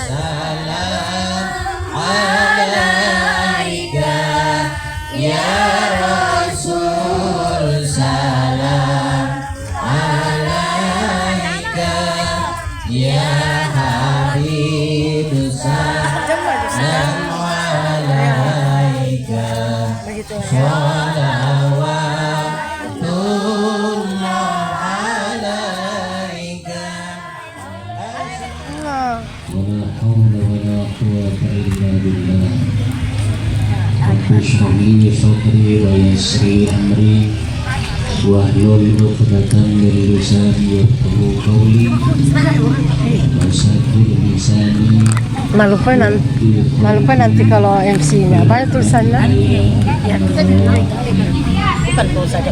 salam alaika ya Rasul, salam alaika ya Habib, salam alaika sholawatullah alaika. Wala hawla wala quwwata illa billah. Rabbi shrah li sadri wa yassir li amri wahlul 'uqdatam min lisani yafqahu qawli wasaddid lisani. Malu kan nanti kalau MC-nya apa tulisannya? Bukan tulisan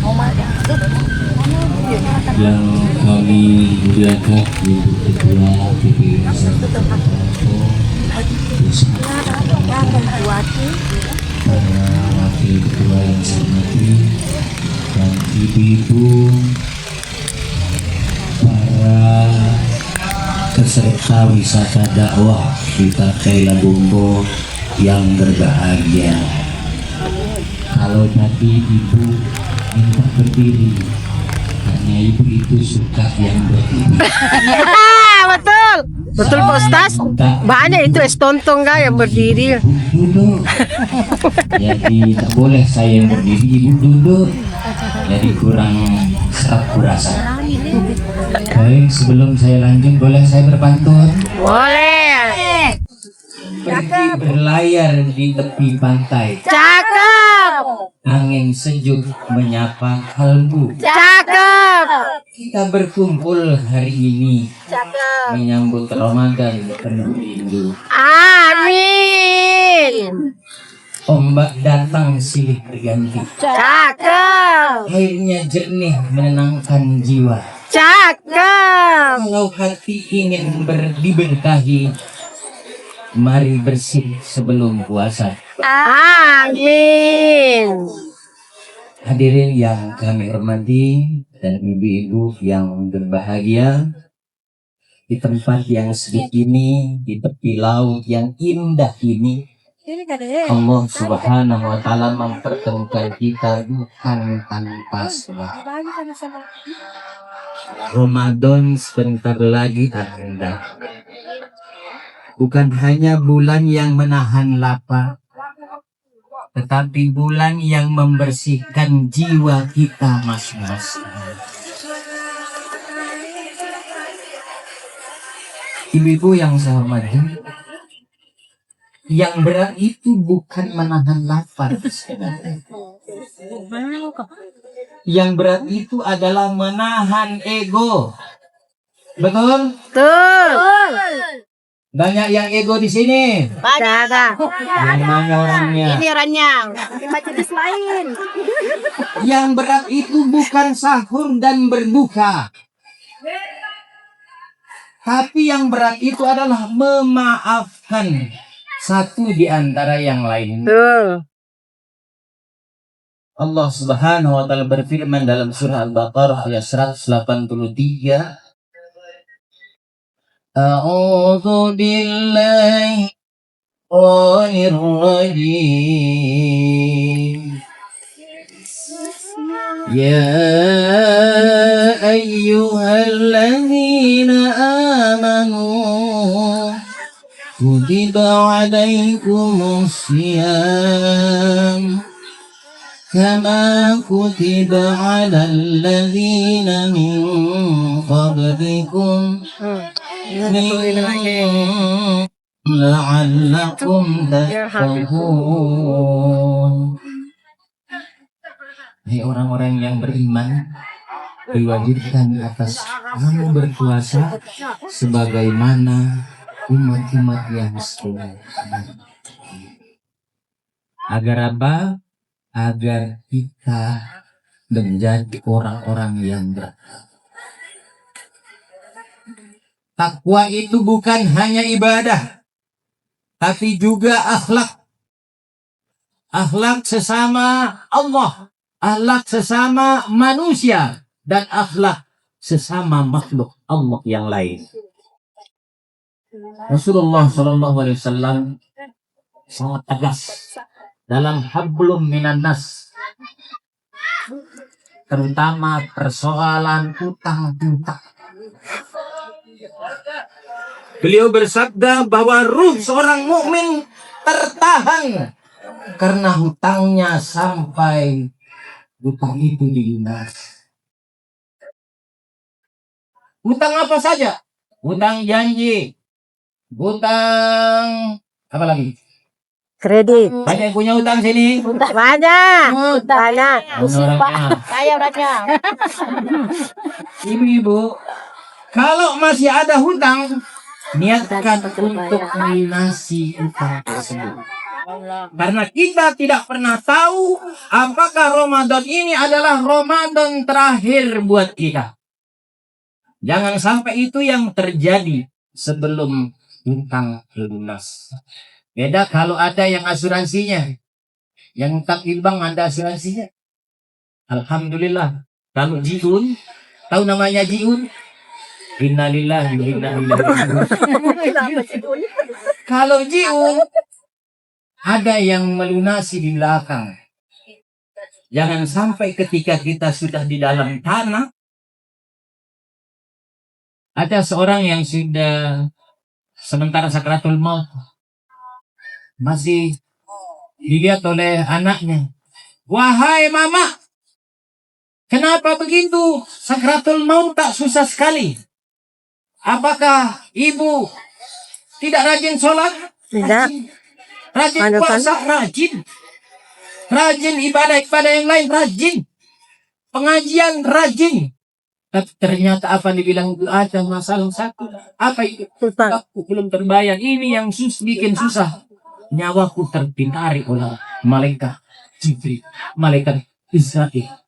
yang kami muliakan Ibu Ketua PPI para wakil ketua yang saya hormati dan ibu-ibu, para peserta wisata dakwah di Partai Labumbo yang berbahagia. Kalau tadi ibu minta berdiri karena ibu itu suka yang berdiri. Betul Pak Ustaz. Banyak itu estontong yang berdiri. Duduk. Jadi tak boleh saya yang berdiri, ibu duduk. Jadi kurang serap kurasa. Baik, sebelum saya lanjut boleh saya berpantun? Boleh. Pergi berlayar di tepi pantai. Cakep. Angin sejuk menyapa kalbu. Cakep. Kita berkumpul hari ini Cakep. menyambut Ramadan penuh rindu. Amin. Ombak datang silih berganti. Cakep. Airnya jernih menenangkan jiwa. Cakep. Kalau hati ingin diberkahi, mari bersih sebelum puasa. Amin. Hadirin yang kami hormati dan ibu-ibu yang berbahagia, di tempat yang sedih ini, di tepi laut yang indah ini, Allah Subhanahu wa Ta'ala mempertemukan kita bukan tanpa sebab. Ramadan sebentar lagi akan datang. Bukan hanya bulan yang menahan lapar, tetapi bulan yang membersihkan jiwa kita masing-masing. Ibu-ibu yang saya hormati, yang berat itu bukan menahan lapar. Yang berat itu adalah menahan ego. Betul? Betul. Banyak yang ego di sini. Ada. Yang mana orangnya? Ini orangnya. Majelis lain. Yang berat itu bukan sahur dan berbuka. Tapi yang berat itu adalah memaafkan satu di antara yang lain. Betul. Allah Subhanahu wa Ta'ala berfirman dalam surah Al-Baqarah ayat 183. A'udzu billahi minasy rajim. Ya ayyuhalladzina amanu kutiba alaikumus syiyam kama kutiba alal ladzina min qablikum la'allakum tattaqun. Hai orang-orang yang beriman, diwajibkan atas kamu berpuasa sebagaimana umat-umat yang sebelumnya. Agar apa? Agar kita menjadi orang-orang yang berakhlak. Takwa itu bukan hanya ibadah, tapi juga akhlak. Akhlak sesama Allah, akhlak sesama manusia, dan akhlak sesama makhluk Allah yang lain. Rasulullah Shallallahu Alaihi Wasallam sangat tegas dalam hablum minan nas, terutama persoalan utang piutang. Beliau bersabda bahwa ruh seorang mukmin tertahan karena hutangnya sampai hutang itu dilunasi. Hutang apa saja? Hutang janji, hutang apa lagi? Kredit. Banyak yang punya hutang sini. Banyak. Banyak. Orangnya. Saya orangnya. Ibu-ibu, kalau masih ada hutang, niatkan untuk melunasi hutang tersebut. Karena kita tidak pernah tahu apakah Ramadan ini adalah Ramadan terakhir buat kita. Jangan sampai itu yang terjadi sebelum hutang lunas. Beda kalau ada yang asuransinya. Yang hutang bank ada asuransinya. Alhamdulillah. Kalau Jiun, tahu namanya Jiun? Innalillahi wa inna ilaihi raji'un. Kalau Jiun, ada yang melunasi di belakang. Jangan sampai ketika kita sudah di dalam tanah, ada seorang yang sudah sementara sakratul maut, masih dilihat oleh anaknya. Wahai mama, kenapa begitu? Sakratul maut tak susah sekali. Apakah ibu tidak rajin sholat? Tidak. Rajin puasa? Rajin. Rajin ibadah-ibadah yang lain? Rajin. Pengajian? Rajin. Tapi ternyata apa yang dibilang itu ada masalah satu. Apa itu? Aku belum terbayang. Ini yang bikin susah. Nyawaku terpintari oleh malaikat Jibril, malaikat Israel.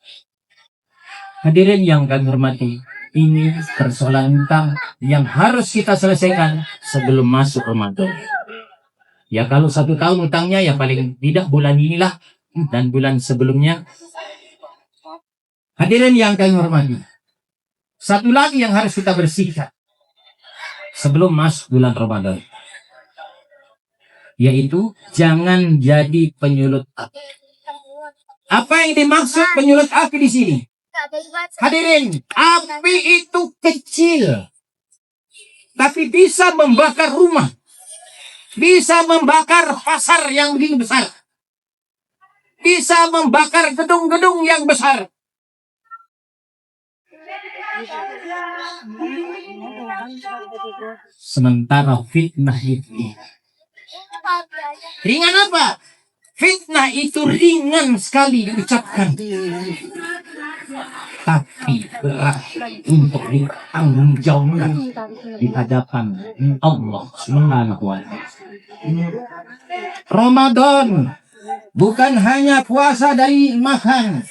Hadirin yang kami hormati, ini persoalan hutang yang harus kita selesaikan sebelum masuk Ramadan. Ya kalau 1 tahun hutangnya ya paling tidak bulan inilah dan bulan sebelumnya. Hadirin yang kami hormati, satu lagi yang harus kita bersihkan sebelum masuk bulan Ramadan, yaitu jangan jadi penyulut api. Apa yang dimaksud penyulut api di sini? Hadirin, api itu kecil, tapi bisa membakar rumah, bisa membakar pasar yang lebih besar, bisa membakar gedung-gedung yang besar. Sementara fitnah itu ringan apa? Fitnah itu ringan sekali diucapkan, tapi berat untuk ditanggungjawabkan di hadapan Allah Subhanahu wa Ta'ala. Ramadan bukan hanya puasa dari makan.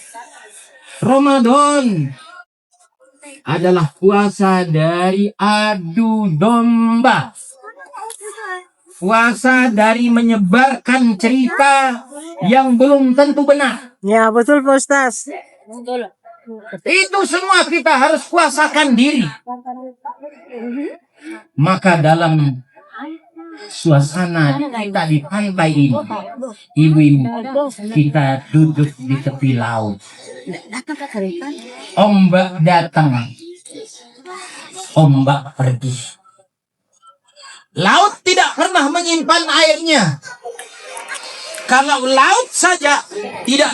Ramadan adalah puasa dari adu domba. Puasa dari menyebarkan cerita yang belum tentu benar. Ya betul Pak Ustaz. Itu semua kita harus puasakan diri. Maka dalam suasana kita di pantai ini, ibu-ibu, kita duduk di tepi laut. Ombak datang, ombak pergi. Laut tidak pernah menyimpan airnya. Kalau laut saja tidak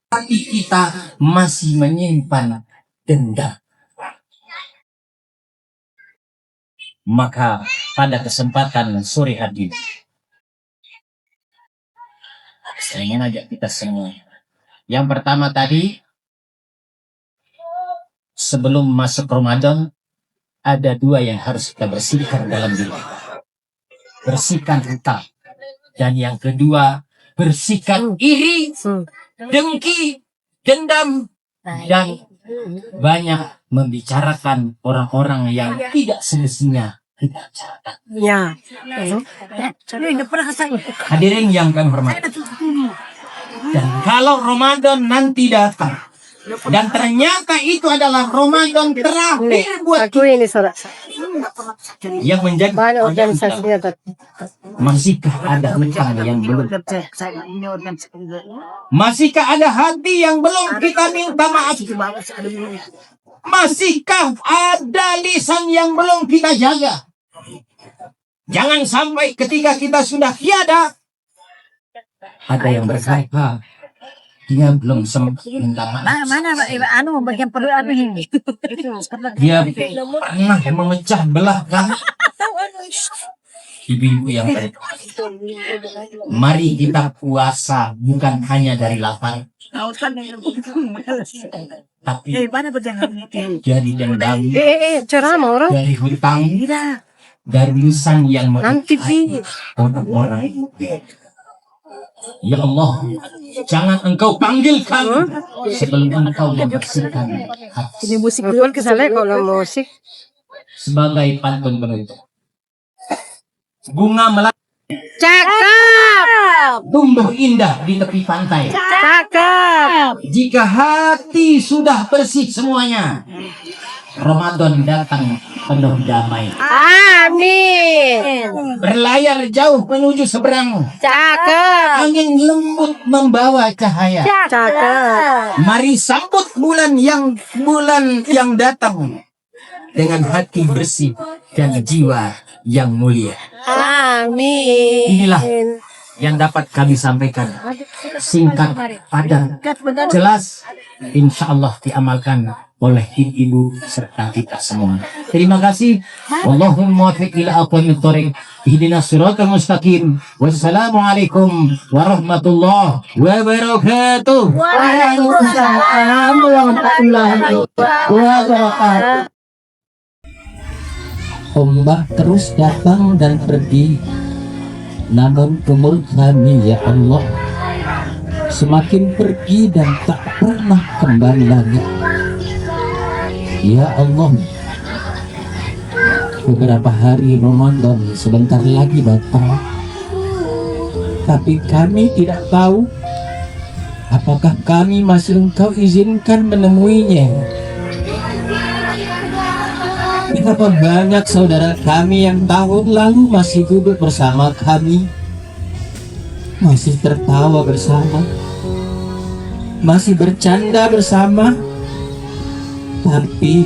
hati kita masih menyimpan dendam. Maka pada kesempatan sore hari ini, saya ingin ajak kita semua. Yang pertama tadi, sebelum masuk Ramadan, ada 2 yang harus kita bersihkan dalam diri. Bersihkan hutang. Dan yang kedua, bersihkan iri, dengki, dendam, dan banyak membicarakan orang-orang yang tidak semestinya kita bicarakan. Ya. Hadirin yang kami hormati. Dan kalau Ramadan nanti datang, dan ternyata itu adalah Ramadan terakhir buat Aku ini saudara. yang menjadi Banyak organisasinya tapi. masihkah ada hutang yang belum, masihkah ada hati yang belum kita minta maaf, masihkah ada lisan yang belum kita jaga. Jangan sampai ketika kita sudah tiada, ada yang berkata dia belum sempat minta maaf. Mana bagian perlu ini? Dia pernah memecah belah kan? Ibu-ibu yang baik, mari kita puasa bukan hanya dari lapar, tapi dari dendam, Ceramah orang. dari hutang, dari lisan yang Nanti Bi. orang-orang. Ya Allah, jangan engkau panggil kami sebelum engkau membersihkan hati. Ini musik dulu kesalnya kalau musik. Sebagai pantun penutup, bunga melati Cakep. tumbuh indah di tepi pantai. Cakep. Jika hati sudah bersih semuanya, Ramadan datang penuh damai. Amin. Berlayar jauh menuju seberang, Cakep. angin lembut membawa cahaya. Cakep. Mari sambut bulan yang datang dengan hati bersih dan jiwa yang mulia. Amin. Inilah yang dapat kami sampaikan, singkat, padat, jelas, insya Allah diamalkan oleh ibu serta kita semua. Terima kasih. Allahumma muwaffiq ila aqwamit thoriq. Ihdinas siratal mustaqim. Wassalamualaikum warahmatullahi wabarakatuh. Waalaikumsalam warahmatullahi wabarakatuh. Ombak terus datang dan pergi, namun umur kami ya Allah semakin pergi dan tak pernah kembali lagi. Ya Allah, beberapa hari Ramadan sebentar lagi datang, tapi kami tidak tahu apakah kami masih Engkau izinkan menemuinya. Betapa banyak saudara kami yang tahun lalu masih duduk bersama kami, masih tertawa bersama, masih bercanda bersama, tapi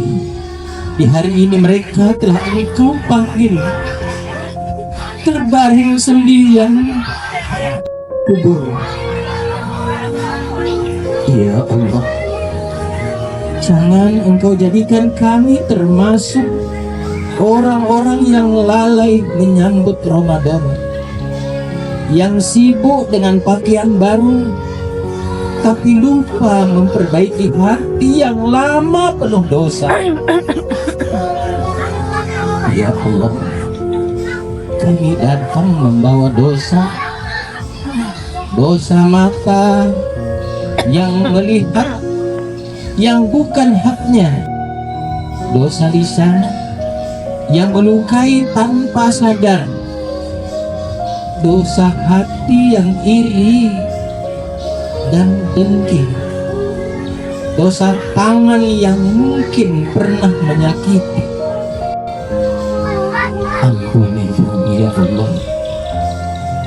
di hari ini mereka telah Engkau panggil terbaring sendirian kubur. Ya Allah, jangan Engkau jadikan kami termasuk orang-orang yang lalai menyambut Ramadan, yang sibuk dengan pakaian baru, tapi lupa memperbaiki hati yang lama penuh dosa. Ya Allah, kami datang membawa dosa, dosa mata yang melihat yang bukan haknya, dosa lisan yang melukai tanpa sadar, dosa hati yang iri dan dengki, dosa tangan yang mungkin pernah menyakiti. Ampuni ya Allah,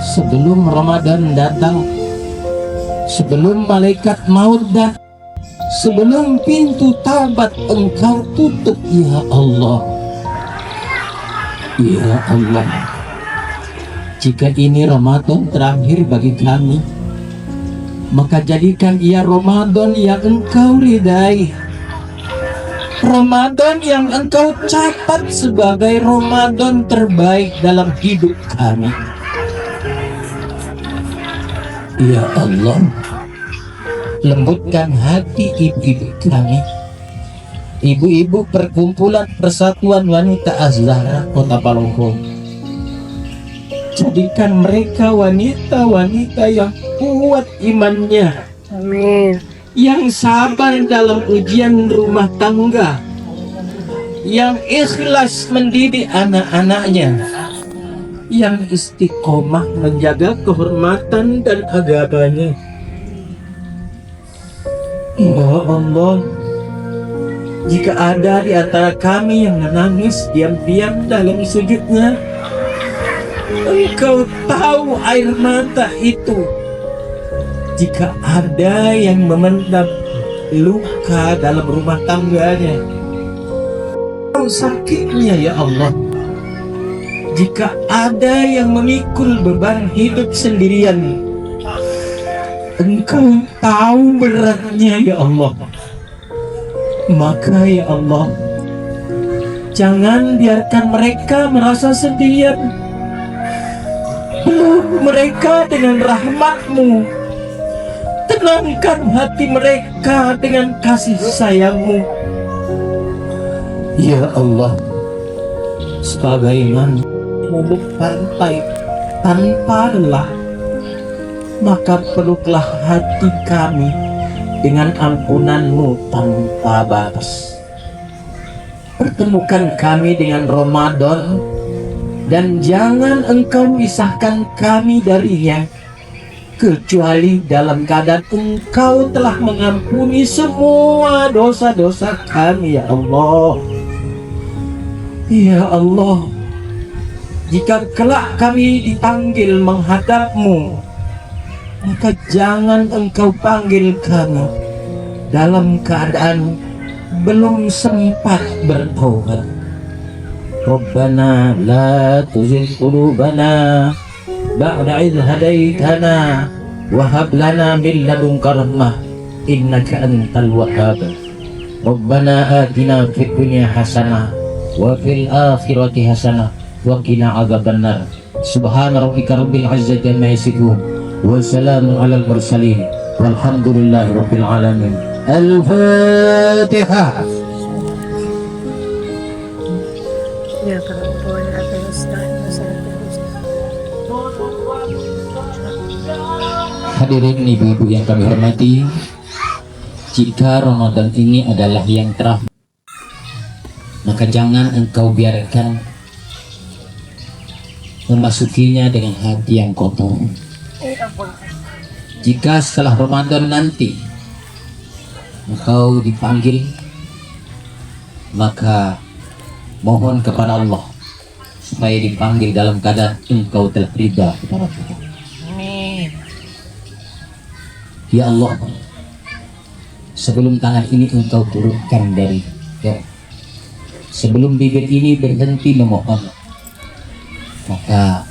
sebelum Ramadan datang, sebelum malaikat maut datang, sebelum pintu taubat Engkau tutup ya Allah. Ya Allah, jika ini Ramadan terakhir bagi kami, maka jadikan ia Ramadan yang Engkau ridai, Ramadan yang Engkau catat sebagai Ramadan terbaik dalam hidup kami. Ya Allah, lembutkan hati ibu-ibu kami, ibu-ibu perkumpulan Persatuan Wanita Azhara Kota Palongko. Jadikan mereka wanita-wanita yang kuat imannya, Amin. yang sabar dalam ujian rumah tangga, yang ikhlas mendidik anak-anaknya, yang istiqomah menjaga kehormatan dan agamanya. Ya Allah, Jika ada di antara kami yang menangis diam-diam dalam sujudnya, Engkau tahu air mata itu. Jika ada yang memendam luka dalam rumah tangganya, tahu sakitnya ya Allah. Jika ada yang memikul beban hidup sendirian, Engkau tahu beratnya ya Allah. Maka ya Allah, jangan biarkan mereka merasa sendirian. Peluk mereka dengan rahmat-Mu. Tenangkan hati mereka dengan kasih sayang-Mu. Ya Allah, sebagaimana meluk pantai tanpa lelah, maka peluklah hati kami dengan ampunan-Mu tanpa batas. Pertemukan kami dengan Ramadan, dan jangan Engkau pisahkan kami darinya, kecuali dalam keadaan Engkau telah mengampuni semua dosa-dosa kami ya Allah. Ya Allah, jika kelak kami dipanggil menghadap-Mu, maka jangan Engkau panggil kami dalam keadaan belum sempat bertaubat. Rabbana la tuzigh qulubana ba'da idh hadaitana wa hab lana min ladunka rahmah innaka antal wahhab. Rabbana atina fid dunya hasanah wa fil akhirati hasanah wa qina adzabannar. Subhana rabbika rabbil izzati amma yasifun wa salamun alal mursalin walhamdulillahi rabbil alamin. Al-Fatihah. Ya Rabbal Hadirin ibu-ibu yang kami hormati, jika Ramadan ini adalah yang terakhir, maka jangan engkau biarkan memasukinya dengan hati yang kotor. Jika setelah Ramadan nanti engkau dipanggil, maka mohon kepada Allah supaya dipanggil dalam keadaan engkau telah ridha kepada kita. Ya Allah, sebelum tangan ini engkau turunkan dari sebelum bibir ini berhenti memohon, maka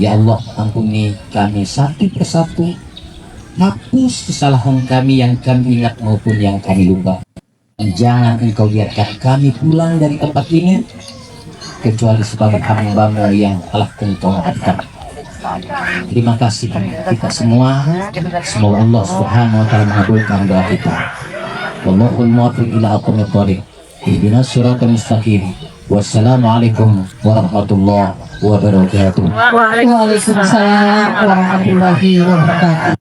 ya Allah, ampuni kami satu persatu, hapus kesalahan kami yang kami ingat maupun yang kami lupa. Dan jangan engkau biarkan kami pulang dari tempat ini kecuali sebagai hamba-Mu yang telah engkau maafkan. Terima kasih kita semua. Semoga Allah Subhanahu wa taala mengabulkan doa kita. Wallahul muwaffiq ila aqwamit thoriq. Ihdinas siratal mustaqim. Wassalamualaikum warahmatullahi wabarakatuh. Waalaikumsalam warahmatullahi wabarakatuh.